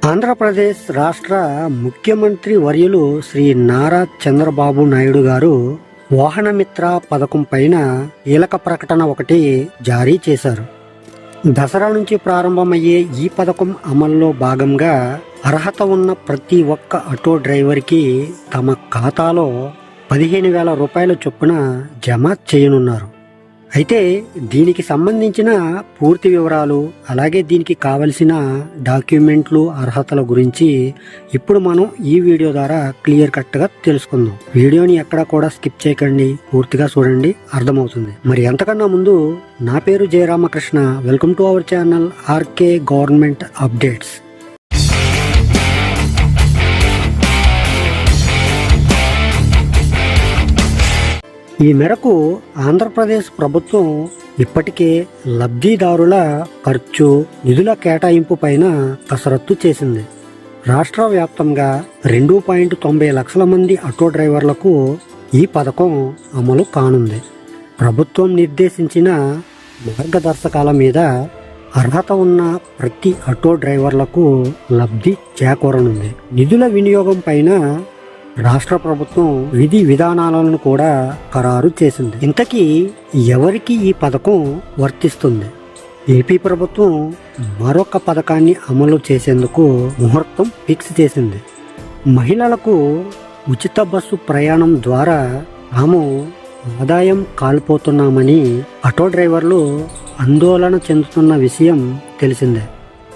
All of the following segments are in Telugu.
ఆంధ్రప్రదేశ్ రాష్ట్ర ముఖ్యమంత్రి వర్యులు శ్రీ నారా చంద్రబాబు నాయుడు గారు వాహనమిత్ర పథకం పైన కీలక ప్రకటన ఒకటి జారీ చేశారు. దసరా నుంచి ప్రారంభమయ్యే ఈ పథకం అమల్లో భాగంగా అర్హత ఉన్న ప్రతి ఒక్క ఆటో డ్రైవర్కి తమ ఖాతాలో 15,000 రూపాయల చొప్పున జమ చేయనున్నారు. అయితే దీనికి సంబంధించిన పూర్తి వివరాలు, అలాగే దీనికి కావలసిన డాక్యుమెంట్లు, అర్హతల గురించి ఇప్పుడు మనం ఈ వీడియో ద్వారా క్లియర్ కట్గా తెలుసుకుందాం. వీడియోని ఎక్కడా కూడా స్కిప్ చేయకండి, పూర్తిగా చూడండి, అర్థమవుతుంది. మరి ఎంతకన్నా ముందు నా పేరు Jayaramakrishna. Welcome to our channel RK government updates. ఈ మేరకు ఆంధ్రప్రదేశ్ ప్రభుత్వం ఇప్పటికే లబ్ధిదారుల ఖర్చు, నిధుల కేటాయింపు పైన కసరత్తు చేసింది. రాష్ట్ర వ్యాప్తంగా 2.90 లక్షల మంది ఆటో డ్రైవర్లకు ఈ పథకం అమలు కానుంది. ప్రభుత్వం నిర్దేశించిన మార్గదర్శకాల మీద అర్హత ఉన్న ప్రతి ఆటో డ్రైవర్లకు లబ్ధి చేకూరనుంది. నిధుల వినియోగం పైన రాష్ట్ర ప్రభుత్వం విధి విధానాలను కూడా ఖరారు చేసింది. ఇంతకీ ఎవరికి ఈ పథకం వర్తిస్తుంది? ఏపీ ప్రభుత్వం మరొక పథకాన్ని అమలు చేసేందుకు ముహూర్తం ఫిక్స్ చేసింది. మహిళలకు ఉచిత బస్సు ప్రయాణం ద్వారా తాము ఆదాయం కాల్పోతున్నామని ఆటో డ్రైవర్లు ఆందోళన చెందుతున్న విషయం తెలిసిందే.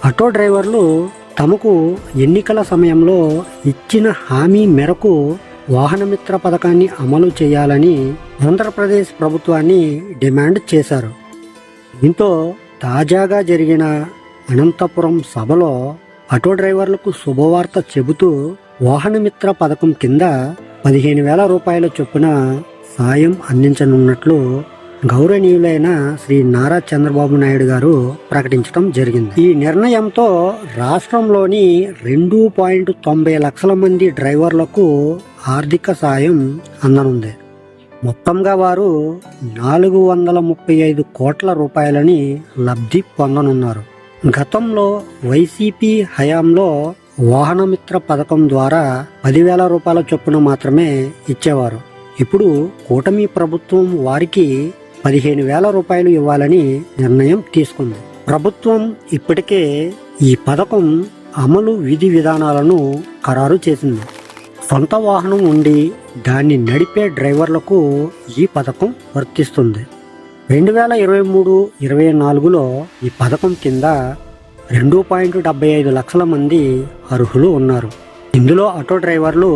ఆటో డ్రైవర్లు తమకు ఎన్నికల సమయంలో ఇచ్చిన హామీ మేరకు వాహనమిత్ర పథకాన్ని అమలు చేయాలని ఆంధ్రప్రదేశ్ ప్రభుత్వాన్ని డిమాండ్ చేశారు. దీంతో తాజాగా జరిగిన అనంతపురం సభలో ఆటో డ్రైవర్లకు శుభవార్త చెబుతూ వాహనమిత్ర పథకం కింద 15,000 రూపాయల చొప్పున సాయం అందించనున్నట్లు గౌరవనీయులైన శ్రీ నారా చంద్రబాబు నాయుడు గారు ప్రకటించడం జరిగింది. ఈ నిర్ణయంతో రాష్ట్రంలోని 2.90 లక్షల మంది డ్రైవర్లకు ఆర్థిక సాయం అందనుంది. మొత్తంగా వారు 435 కోట్ల రూపాయలని లబ్ధి పొందనున్నారు. గతంలో వైసీపీ హయాంలో వాహనమిత్ర పథకం ద్వారా 10,000 రూపాయల చొప్పున మాత్రమే ఇచ్చేవారు. ఇప్పుడు కూటమి ప్రభుత్వం వారికి 15,000 రూపాయలు ఇవ్వాలని నిర్ణయం తీసుకుంది. ప్రభుత్వం ఇప్పటికే ఈ పథకం అమలు విధి విధానాలను ఖరారు చేసింది. సొంత వాహనం ఉండి దాన్ని నడిపే డ్రైవర్లకు ఈ పథకం వర్తిస్తుంది. 2023-24లో ఈ పథకం కింద 2.75 లక్షల మంది అర్హులు ఉన్నారు. ఇందులో ఆటో డ్రైవర్లు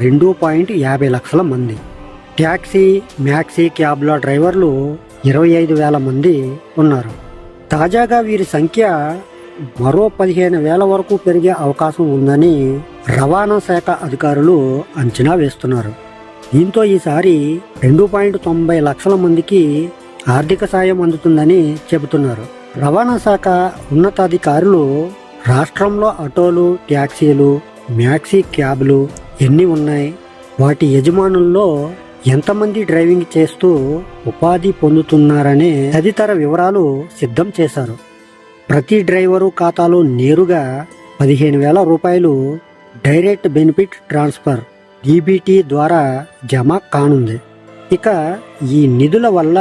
2.50 లక్షల మంది, ట్యాక్సీ, మ్యాక్సీ, క్యాబ్ల డ్రైవర్లు 25,000 మంది ఉన్నారు. తాజాగా వీరి సంఖ్య మరో 15,000 వరకు పెరిగే అవకాశం ఉందని రవాణా శాఖ అధికారులు అంచనా వేస్తున్నారు. దీంతో ఈసారి 2.90 లక్షల మందికి ఆర్థిక సాయం అందుతుందని చెబుతున్నారు. రవాణా శాఖ ఉన్నతాధికారులు రాష్ట్రంలో ఆటోలు, ట్యాక్సీలు, మ్యాక్సీ క్యాబ్లు ఎన్ని ఉన్నాయి, వాటి యజమానుల్లో ఎంతమంది డ్రైవింగ్ చేస్తూ ఉపాధి పొందుతున్నారనే తదితర వివరాలు సిద్ధం చేశారు. ప్రతి డ్రైవరు ఖాతాలో నేరుగా 15,000 రూపాయలు డైరెక్ట్ బెనిఫిట్ ట్రాన్స్ఫర్ డీబీటీ ద్వారా జమ కానుంది. ఇక ఈ నిధుల వల్ల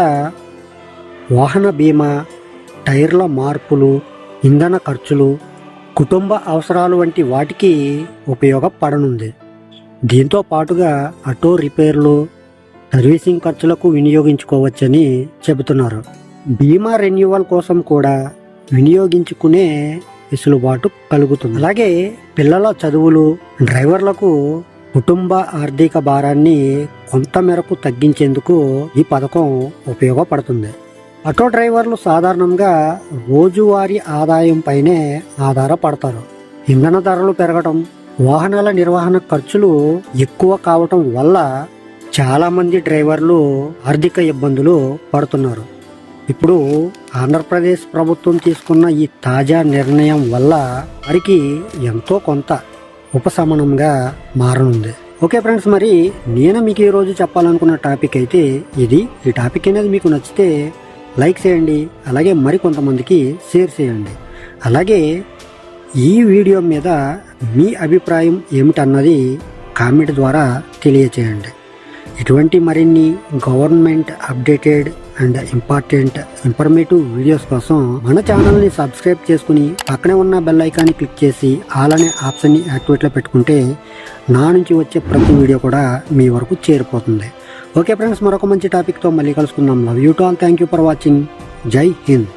వాహన బీమా, టైర్ల మార్పులు, ఇంధన ఖర్చులు, కుటుంబ అవసరాలు వంటి వాటికి ఉపయోగపడనుంది. దీంతో పాటుగా ఆటో రిపేర్లు, సర్వీసింగ్ ఖర్చులకు వినియోగించుకోవచ్చని చెబుతున్నారు. బీమా రెన్యువల్ కోసం కూడా వినియోగించుకునే వెసులుబాటు కలుగుతుంది. అలాగే పిల్లల చదువులు, డ్రైవర్లకు కుటుంబ ఆర్థిక భారాన్ని కొంత మేరకు తగ్గించేందుకు ఈ పథకం ఉపయోగపడుతుంది. ఆటో డ్రైవర్లు సాధారణంగా రోజువారీ ఆదాయం పైనే ఆధారపడతారు. ఇంధన ధరలు పెరగడం, వాహనాల నిర్వహణ ఖర్చులు ఎక్కువ కావటం వల్ల చాలా మంది డ్రైవర్లు ఆర్థిక ఇబ్బందులు పడుతున్నారు. ఇప్పుడు ఆంధ్రప్రదేశ్ ప్రభుత్వం తీసుకున్న ఈ తాజా నిర్ణయం వల్ల వారికి ఎంతో కొంత ఉపశమనంగా మారనుంది. ఓకే ఫ్రెండ్స్, మరి నేను మీకు ఈరోజు చెప్పాలనుకున్న టాపిక్ అయితే ఇది. ఈ టాపిక్ అనేది మీకు నచ్చితే లైక్ చేయండి, అలాగే మరి కొంతమందికి షేర్ చేయండి. అలాగే ఈ వీడియో మీద మీ అభిప్రాయం ఏమిటన్నది కామెంట్ ద్వారా తెలియచేయండి. ఇటువంటి మరిన్ని government updated and important informative videos కోసం మన ఛానల్ని సబ్స్క్రైబ్ చేసుకుని పక్కనే ఉన్న బెల్ ఐకాన్ని క్లిక్ చేసి ఆల్ అనే ఆప్షన్ని యాక్టివేట్లో పెట్టుకుంటే నా నుంచి వచ్చే ప్రతి వీడియో కూడా మీ వరకు చేరిపోతుంది. ఓకే ఫ్రెండ్స్, మరొక మంచి టాపిక్తో మళ్ళీ కలుసుకుందాం. Love you to all. Thank you for watching. జై హింద్.